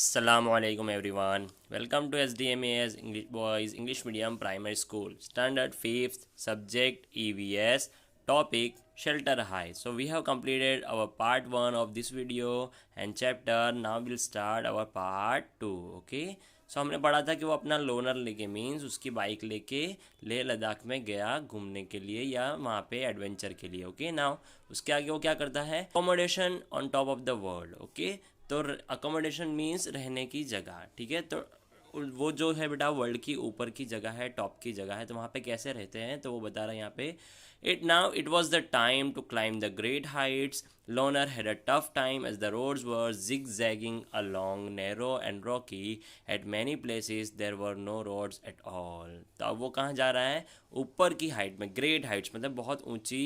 Assalamualaikum everyone. Welcome to SDMAS English Boys English Medium Primary School. Standard 5th subject EVS topic shelter high. So we have completed our part 1 of this video and chapter. Now we'll start our part 2. Okay. सो हमने पढ़ा था कि वो अपना loner लेके means उसकी bike लेके लेह लद्दाख में गया घूमने के लिए या वहाँ पे एडवेंचर के लिए. ओके नाउ उसके आगे वो क्या करता है, accommodation on top of the world. Okay तो अकोमोडेशन मीन्स रहने की जगह. ठीक है, तो वो जो है बेटा वर्ल्ड की ऊपर की जगह है, टॉप की जगह है, तो वहाँ पे कैसे रहते हैं तो वो बता रहा है यहाँ पे. It was the time to climb the great heights. Loner had a tough time as the roads were zigzagging along narrow and rocky. At many places there were no roads at all. तो अब वो कहाँ जा रहा है, ऊपर की height में, ग्रेट हाइट्स मतलब बहुत ऊंची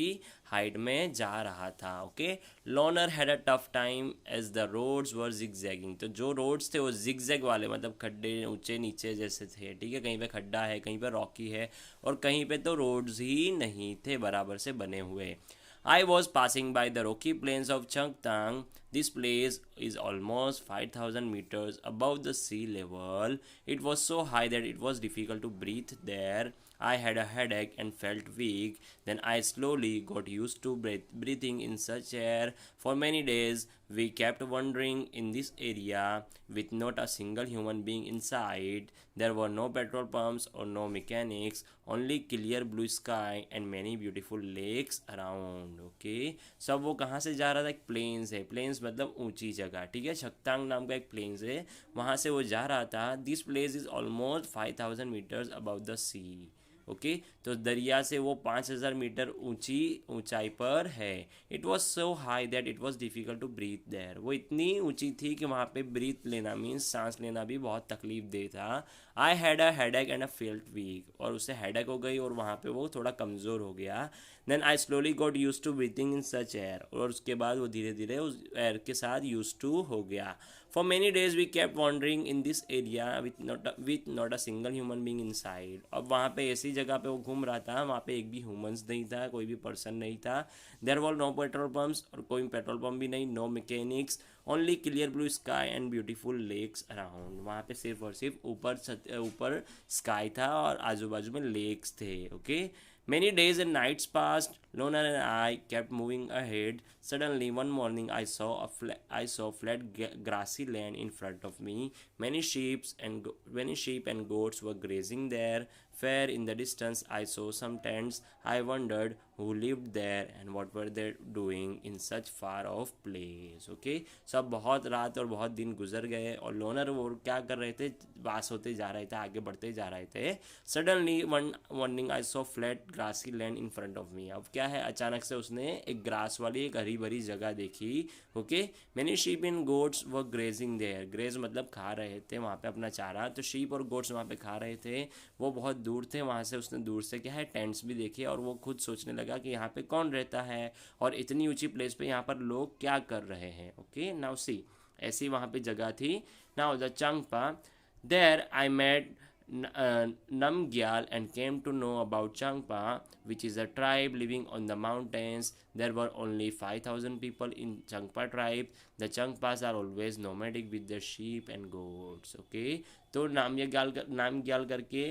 हाइट में जा रहा था. Okay, loner had a tough time as the roads were zigzagging. तो जो रोड्स थे वो जिगजैग वाले मतलब खड्डे ऊंचे नीचे जैसे थे. ठीक है, कहीं पे खड्डा है, कहीं पे रॉकी है और कहीं पे तो रोड्स ही नहीं थे बराबर से बने हुए. I was passing by the rocky plains of Changtang. This place is almost 5,000 meters above the sea level. It was so high that it was difficult to breathe there. I had a headache and felt weak. Then I slowly got used to breathing in such air. For many days, we kept wandering in this area with not a single human being inside. There were no petrol pumps or no mechanics, only clear blue sky and many beautiful lakes around. Okay, सब वो कहाँ से जा रहा था, एक planes है, planes मतलब ऊंची जगह. ठीक है, छकतांग नाम का एक प्लेन्स है, वहाँ से वो जा रहा था. This place is almost 5,000 metres above the sea. Okay, तो दरिया से वो 5,000 मीटर ऊंचाई पर है. It was so high that it was difficult to breathe there. वो इतनी ऊंची थी कि वहाँ पे ब्रीथ लेना मीन्स सांस लेना भी बहुत तकलीफ दे था. I had a headache and a felt weak. और उससे हेडेक हो गई और वहाँ पे वो थोड़ा कमज़ोर हो गया. Then I slowly got used to breathing in such air. और उसके बाद वो धीरे धीरे उस एयर के साथ यूज टू हो गया. For many days we kept wandering in this area with not a single human being inside. अब वहाँ पे ऐसी जगह पे वो घूम रहा था, वहाँ पे एक भी ह्यूमंस नहीं था, कोई भी पर्सन नहीं था. There were no petrol pumps, और कोई पेट्रोल पम्प भी नहीं, no mechanics, only clear blue sky and beautiful lakes around. वहाँ पे सिर्फ और सिर्फ ऊपर स्काई था और आजू बाजू में लेक्स थे. Okay, many days and nights passed. Lona and I kept moving ahead. Suddenly, one morning, I saw flat grassy land in front of me. Many sheep and goats were grazing there. Far in the distance, I saw some tents. I wondered who lived there and what were they doing in such far off place. Okay, सब बहुत रात और बहुत दिन गुजर गए और loner वो क्या कर रहे थे, पास होते जा रहे थे, आगे बढ़ते जा रहे थे. Suddenly one morning I saw flat grassy land in front of me. अब क्या है, अचानक से उसने एक ग्रास वाली एक हरी भरी जगह देखी. Okay, many sheep in goats were grazing there. Graze मतलब खा रहे थे वहाँ पे अपना चारा. तो शीप और गोट्स वहाँ पे खा रहे थे, वो बहुत दूर थे. वहाँ से उसने दूर से क्या है टेंट्स भी देखे और वो खुद सोचने लगा कि यहाँ पे कौन रहता है और इतनी ऊंची प्लेस पे यहाँ पर लोग क्या कर रहे हैं. ओके नाउ सी, ऐसी वहाँ पे जगह थी. Now the Changpa. There I met Namgyal and came to know about Changpa, which is a tribe living on the mountains. There were only 5,000 people in Changpa tribe. The Changpas are always nomadic with their sheep and goats. Okay, तो नामग्याल करके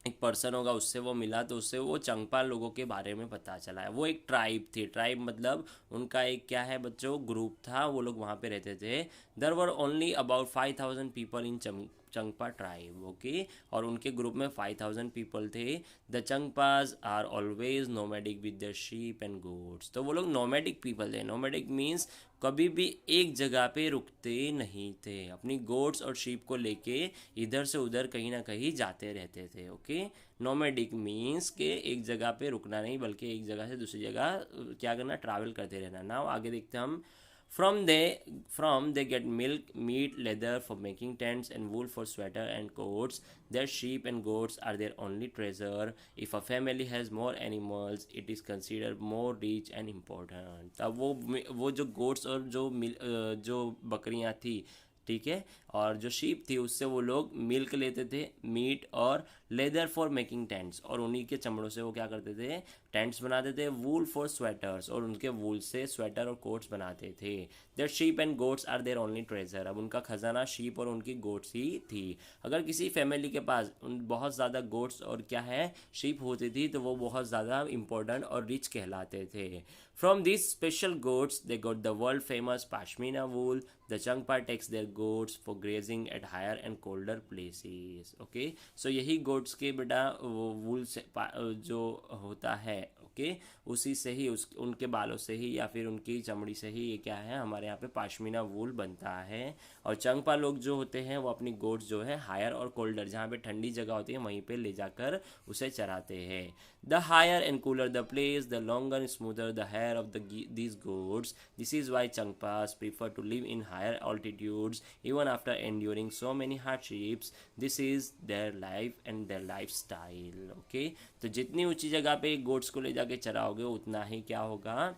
एक person होगा, उससे वो मिला तो उससे वो चंगपा लोगों के बारे में पता चला है. वो एक ट्राइब थी. ट्राइब मतलब उनका एक क्या है बच्चों, ग्रुप था, वो लोग वहाँ पे रहते थे. There were only about 5,000 people in Changpa tribe. Okay, और उनके ग्रुप में 5,000 पीपल थे. The Changpas are always nomadic with their sheep and goats. तो वो लोग नोमेडिक पीपल थे. नोमेडिक मीन्स कभी भी एक जगह पे रुकते नहीं थे, अपनी गोट्स और शीप को लेके इधर से उधर कहीं ना कहीं जाते रहते थे. ओके, नोमेडिक मीन्स के एक जगह पे रुकना नहीं बल्कि एक जगह से दूसरी जगह क्या करना, ट्रैवल करते रहना. नाउ आगे देखते हैं हम. From they get milk, meat, leather for making tents, and wool for sweater and coats. Their sheep and goats are their only treasure. If a family has more animals, it is considered more rich and important. अब वो जो goats और जो बकरियां थी, ठीक है, और जो शीप थी उससे वो लोग मिल्क लेते थे, मीट और लेदर फॉर मेकिंग टेंट्स, और उन्हीं के चमड़ों से वो क्या करते थे, टेंट्स बनाते थे, वूल फॉर स्वेटर्स, और उनके वूल से स्वेटर और कोट्स बनाते थे। Their sheep and goats are their only treasure, अब उनका खजाना शीप और उनकी गोट्स ही थी। अगर किसी फैमिली के पास बहुत ज़्यादा गोट्स और क्या है शीप होती थी तो वो बहुत ज़्यादा इंपॉर्टेंट और रिच कहलाते थे। From this special goats they got the world famous pashmina wool. The Changpa takes their goats for grazing at higher and colder places. Okay, so यही गोट्स के बेटा वो वूल से जो होता है, ओके, उसी से ही उनके बालों से ही या फिर उनकी चमड़ी से ही ये क्या है हमारे यहाँ पे पाशमीना वूल बनता है। और चंगपा लोग जो होते हैं वो अपनी गोट्स जो है हायर और कोल्डर, जहाँ पे ठंडी जगह होती है वहीं पे ले जाकर उसे चराते हैं। The higher and cooler the place the longer and smoother the hair of these goats. This is why Changpas prefer to live in higher altitudes even after enduring so many hardships. This is their life and their lifestyle. Okay, तो जितनी ऊंची जगह पे goats को ले जाके चराओगे उतना ही क्या होगा,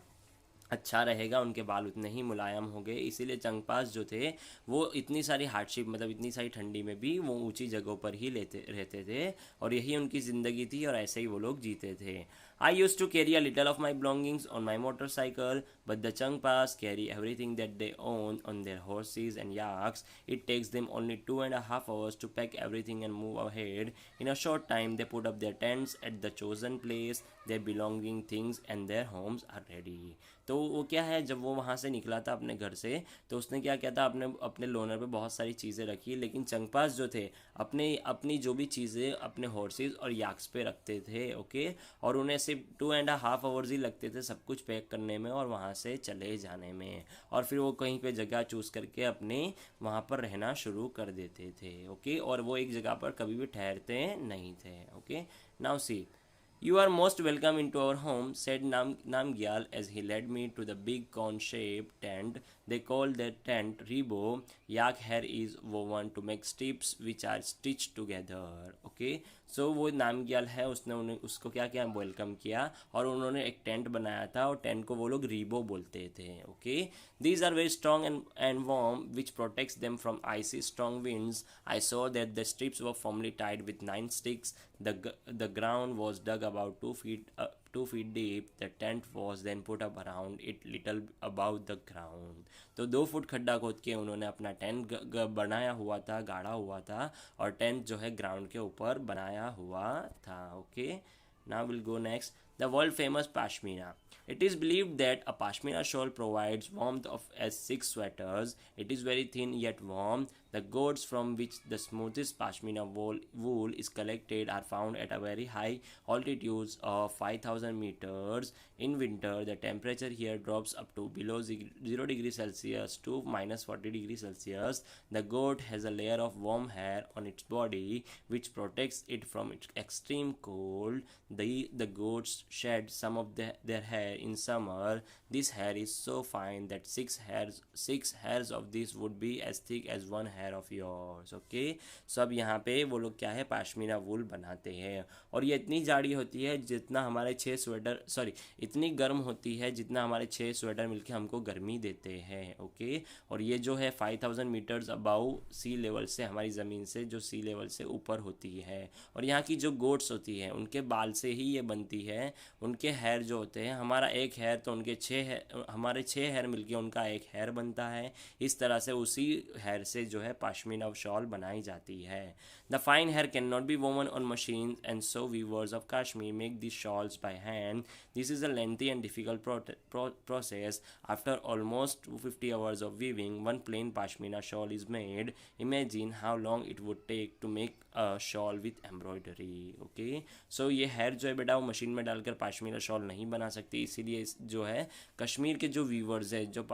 अच्छा रहेगा, उनके बाल उतने ही मुलायम हो गए। इसीलिए चंगपास जो थे वो इतनी सारी हार्डशिप मतलब इतनी सारी ठंडी में भी वो ऊंची जगहों पर ही रहते थे और यही उनकी ज़िंदगी थी और ऐसे ही वो लोग जीते थे। I used to carry a little of my belongings on my motorcycle but the Changpas carry everything that they own on their horses and yaks. It takes them only 2.5 hours to pack everything and move ahead. In a short time they put up their tents at the chosen place. Their belonging things and their homes are ready. तो वो क्या है, जब वो वहाँ से निकला था अपने घर से तो उसने क्या किया था, अपने अपने लोनर पे बहुत सारी चीज़ें रखी, लेकिन चंगपास जो थे अपनी जो भी चीज़ें अपने हॉर्सेस और याक्स पे रखते थे। ओके, और उन्हें सिर्फ 2.5 hours ही लगते थे सब कुछ पैक करने में और वहाँ से चले जाने में, और फिर वो कहीं पे जगह चूज़ करके अपने वहाँ पर रहना शुरू कर देते थे। ओके, और वो एक जगह पर कभी भी ठहरते नहीं थे। Okay, now see, you are most welcome into our home, said Namgyal as he led me to the big cone-shaped tent. They call that tent Rebo. Yak hair is woven to make strips which are stitched together. Okay, so वो नामग्याल है, उसने उन्हें उसको क्या क्या welcome किया और उन्होंने एक टेंट बनाया था और टेंट को वो लोग रीबो बोलते थे। Okay, these are very strong and warm which protects them from icy strong winds. I saw that the strips were firmly tied with 9 sticks. The ground was dug about 2 feet deep. The tent was then put up around it little above the ground. तो 2 foot खड्डा खोद के उन्होंने अपना tent बनाया हुआ था, गाड़ा हुआ था, और टेंट जो है ग्राउंड के ऊपर बनाया हुआ था। Okay, now we'll go next. The world famous pashmina. It is believed that a pashmina shawl provides warmth of as 6 sweaters. It is very thin yet warm. The goats from which the smoothest pashmina wool is collected are found at a very high altitudes of 5,000 meters. In winter, the temperature here drops up to below 0 degrees Celsius to minus 40 degrees Celsius. The goat has a layer of warm hair on its body which protects it from extreme cold. The goats shed some of their hair in summer. This hair is so fine that six hairs of this would be as thick as one hair of yours. Okay, so अब यहाँ पे वो लोग क्या है पाशमीना वूल बनाते हैं और ये इतनी जाड़ी होती है जितना हमारे 6 स्वेटर इतनी गर्म होती है जितना हमारे 6 स्वेटर मिलके हमको गर्मी देते हैं। ओके, और ये जो है 5,000 मीटर्स अबाउ सी लेवल से, हमारी ज़मीन से जो सी लेवल से ऊपर होती है। और यहाँ की जो गोट्स होती हैं उनके बाल से ही ये बनती है। उनके हेयर जो होते हैं, हमारा एक हेयर तो उनके 6 हमारे 6 हेयर मिलके उनका एक हेयर बनता है। इस तरह से उसी हेयर से जो है पाशमीना शॉल बनाई जाती है। The fine hair can not be woven on machine and so weavers of Kashmir make this shawls by hand. This is a lengthy and difficult process. After almost 250 hours of weaving, one plain pashmina shawl is made. Imagine how long it would take to make a shawl with embroidery. Okay, so ये hair जो है बेटा वो machine में डालकर pashmina shawl नहीं बना सकती, इसीलिए जो है कश्मीर के जो वीवर्स है, जो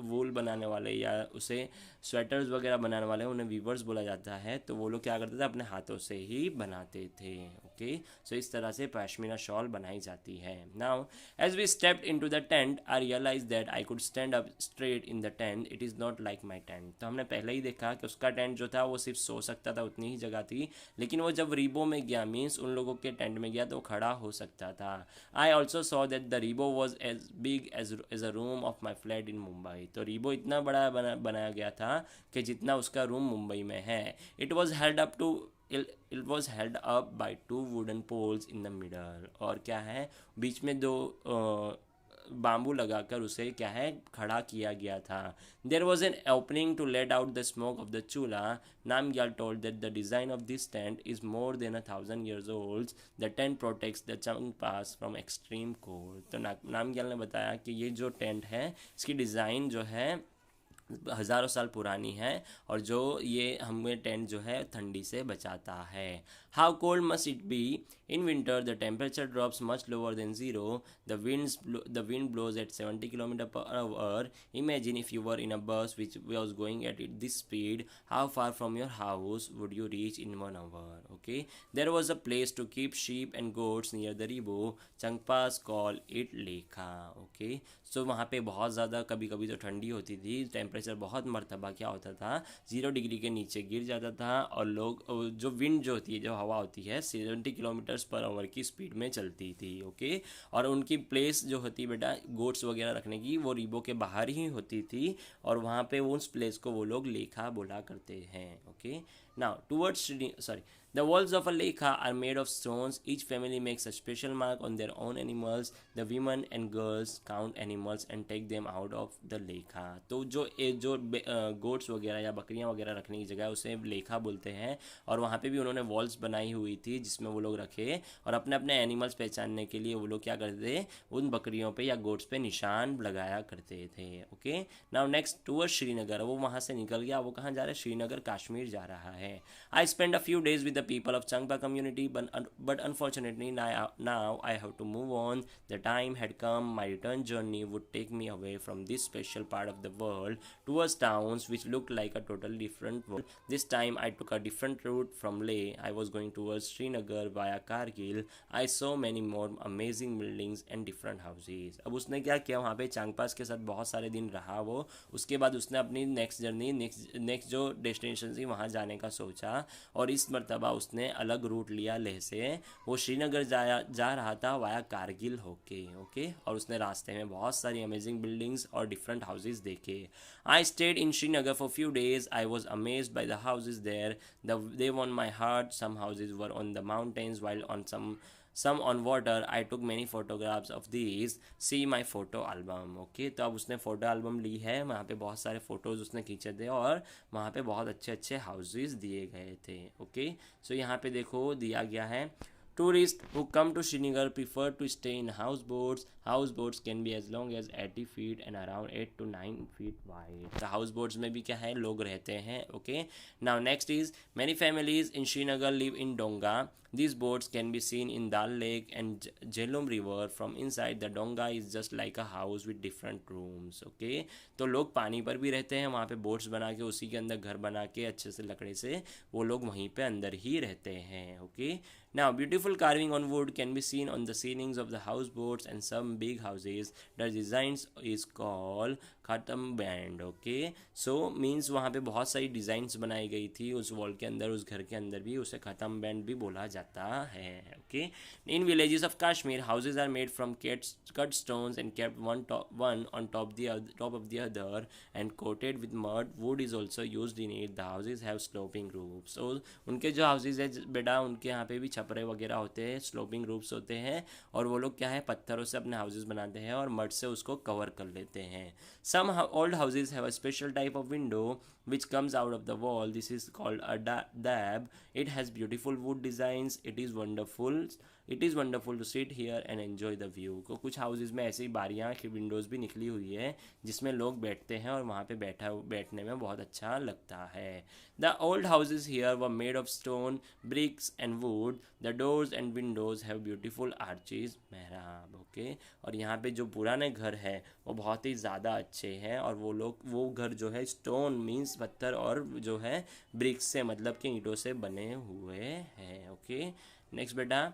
वूल बनाने वाले या उसे स्वेटर्स वगैरह बनाने वाले हैं, उन्हें वीवर्स बोला जाता है। तो वो लोग क्या करते थे, अपने हाथों से ही बनाते थे। ओके, सो इस तरह से पाशमीना शॉल बनाई जाती है। Now as we stepped into the tent I realise that I could stand up straight in the tent. It is not like my tent. तो हमने पहले ही देखा कि उसका टेंट जो था वो सिर्फ सो सकता था, उतनी ही जगह थी, लेकिन वो जब रीबो में गया मीन्स उन लोगों के टेंट में गया तो खड़ा हो सकता था। I also saw that the rebo was as big as a room of my flat in Mumbai. तो रीबो इतना बड़ा बनाया गया था कि जितना उसका रूम मुंबई में है. It was held up to it was held up by two wooden poles in the middle, और क्या है, बीच में दो बाम्बू लगाकर उसे क्या है खड़ा किया गया था. There was an opening to let out the smoke of the chulha. Namgyal told that the design of this tent is more than 1,000 years old. The tent protects the Changpas from extreme cold. तो नामग्याल ने बताया कि ये जो टेंट है इसकी design जो है हज़ारों साल पुरानी है, और जो ये हमें टेंट जो है ठंडी से बचाता है. How cold must it be in winter. The temperature drops much lower than zero. The wind blows at 70 km/h. Imagine if you were in a bus which was going at it this speed, how far from your house would you reach in 1 hour. Okay, there was a place to keep sheep and goats near the rebo. Changpas call it lekha. Okay, so वहाँ पे बहुत ज़्यादा कभी कभी तो ठंडी होती थी, टेम्परेचर बहुत मरतबा क्या होता था 0 डिग्री के नीचे गिर जाता था, और लोग जो विंड जो होती है, जो हवा होती है 70 km/h की स्पीड में चलती थी. ओके, और उनकी प्लेस जो होती है बेटा गोट्स वगैरह रखने की, वो रिबो के बाहर ही होती थी, और वहाँ पे उस प्लेस को वो लोग लेखा बोला करते हैं. Okay, now towards sorry. The walls of a lekha are made of stones. Each family makes a special mark on their own animals. The women and girls count animals and take them out of the lekha. तो जो goats वगैरह या बकरियां वगैरह रखने की जगह है उसे लेखा बोलते हैं, और वहाँ पे भी उन्होंने वॉल्स बनाई हुई थी जिसमें वो लोग रखे, और अपने अपने एनिमल्स पहचानने के लिए वो लोग क्या करते थे, उन बकरियों पे या गोट्स पे निशान लगाया करते थे. Okay, now next toward Srinagar. वो वहाँ से निकल गया, वो कहाँ जा रहा है, श्रीनगर कश्मीर जा रहा है. I spent a few days with the people of Changpa community, but unfortunately now I have to move on. The time had come. My return journey would take me away from this special part of the world towards towns which looked like a totally different world. This time I took a different route from Leh. I was going towards Srinagar via Kargil. I saw many more amazing buildings and different houses. अब उसने क्या किया, वहाँ पे चांगपास के साथ बहुत सारे दिन रहा वो. उसके बाद उसने अपनी नेक्स्ट जर्नी नेक्स्ट जो डेस्टिनेशन थी वहाँ जाने का सोचा, और इस मरतबा उसने अलग रूट लिया लेह से. वो श्रीनगर जा रहा था वाया कारगिल होके. ओके, और उसने रास्ते में बहुत सारी अमेजिंग बिल्डिंग्स और डिफरेंट हाउसेज देखे. I stayed in Srinagar for few days. I was amazed by the houses there. They won my heart. Some houses were on the mountains while on some on water. I took many photographs of these. See my photo album. Okay, तो अब उसने photo album ली है, वहाँ पे बहुत सारे photos उसने खींचे थे, और वहाँ पे बहुत अच्छे अच्छे हाउसेस दिए गए थे. ओके, सो यहाँ पे देखो दिया गया है. Tourists who come to Srinagar prefer to stay in houseboats. Houseboats can be as long as 80 feet and around 8 to 9 feet wide. The houseboats में भी क्या है, लोग रहते हैं. Okay. Now next is many families in Srinagar live in Donga. These boats can be seen in Dal Lake and Jhelum River. From inside, the Donga is just like a house with different rooms. Okay. तो लोग पानी पर भी रहते हैं, वहाँ पे boats बना के उसी के अंदर घर बना के अच्छे से लकड़े से वो लोग वहीं पे अंदर ही रहते हैं. Okay. Now, beautiful carving on wood can be seen on the ceilings of the houseboats and some big houses. The designs is called खत्म बैंड. ओके, सो मीन्स वहाँ पे बहुत सारी डिज़ाइंस बनाई गई थी उस वॉल के अंदर, उस घर के अंदर भी, उसे ख़त्म बैंड भी बोला जाता है. Okay, in villages of Kashmir houses are made from cut stones and kept one on top of the other and coated with mud. Wood is also used in it. The houses have sloping roofs. So उनके जो houses है बेटा, उनके यहाँ पे भी छपरे वगैरह होते हैं, स्लोपिंग रूफ्स होते हैं, और वो लोग क्या है पत्थरों से अपने हाउसेज बनाते हैं और मड से उसको कवर कर लेते हैं. Some old houses have a special type of window which comes out of the wall. This is called a dab. It has beautiful wood designs. It is wonderful. It is wonderful to sit here and enjoy the view. को कुछ houses में ऐसी बारियाँ की Windows भी निकली हुई है जिसमें लोग बैठते हैं और वहाँ पे बैठने में बहुत अच्छा लगता है. The old houses here were made of stone, bricks and wood. The doors and windows have beautiful arches. मेहराब. ओके, और यहाँ पे जो पुराने घर है वो बहुत ही ज़्यादा अच्छे हैं, और वो घर जो है स्टोन मीन्स पत्थर, और जो है ब्रिक्स से मतलब कि ईंटों से बने हुए हैं. ओके, नेक्स्ट बेटा.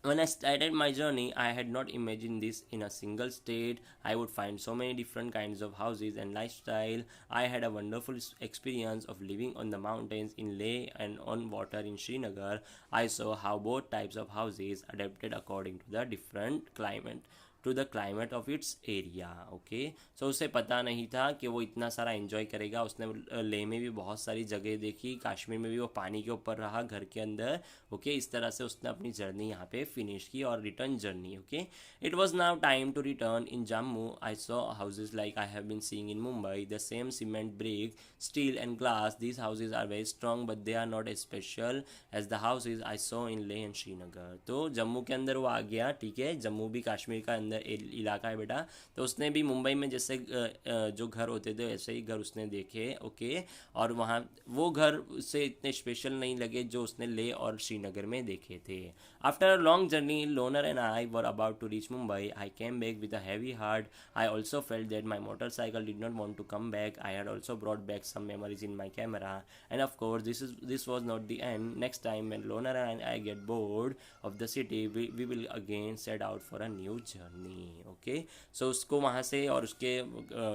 When I started my journey, I had not imagined this in a single state. I would find so many different kinds of houses and lifestyle. I had a wonderful experience of living on the mountains in Leh and on water in Srinagar. I saw how both types of houses adapted according to the different climate. To the climate of its area. Okay, so उसे पता नहीं था कि वो इतना सारा enjoy करेगा। उसने लेह में भी बहुत सारी जगह देखी, कश्मीर में भी वो पानी के ऊपर रहा घर के अंदर। ओके, इस तरह से उसने अपनी जर्नी यहाँ पे फिनिश की और return journey. Okay, it was now time to return in Jammu. I saw houses like I have been seeing in Mumbai, the same cement brick steel and glass. These houses are very strong but they are not as special as the houses I saw in Leh and Srinagar. तो जम्मू के अंदर वो आ गया, ठीक है, जम्मू भी कश्मीर का अंदर इलाका है बेटा। तो उसने भी मुंबई में जैसे जो घर होते थे वैसे ही घर उसने देखे। ओके, और वहाँ वो घर उससे इतने स्पेशल नहीं लगे जो उसने लेह और श्रीनगर में देखे थे। After a long journey loner and I were about to reach Mumbai. I came back with a heavy heart. I also felt that my motorcycle did not want to come back. I had also brought back some memories in my camera and of course this was not the end. Next time when Loner and I get bored of the city, we will again set out for a new journey. Okay, so उसको वहाँ से और उसके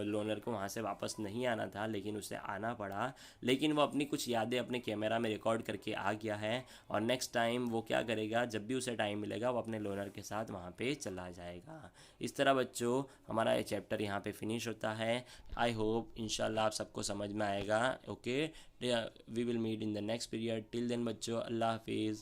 loner को वहाँ से वापस नहीं आना था, लेकिन उसे आना पड़ा। लेकिन वो अपनी कुछ यादें अपने कैमरा में रिकॉर्ड करके आ गया है, और नेक्स्ट टाइम वो क्या करेगा, जब भी उसे टाइम मिलेगा वो अपने लोनर के साथ वहाँ पे चला जाएगा। इस तरह बच्चों हमारा ये चैप्टर यहाँ पे फिनिश होता है। आई होप इंशाल्लाह आप सबको समझ में आएगा। Okay, we will meet in the next period. Till then बच्चों, अल्लाह हाफिज़।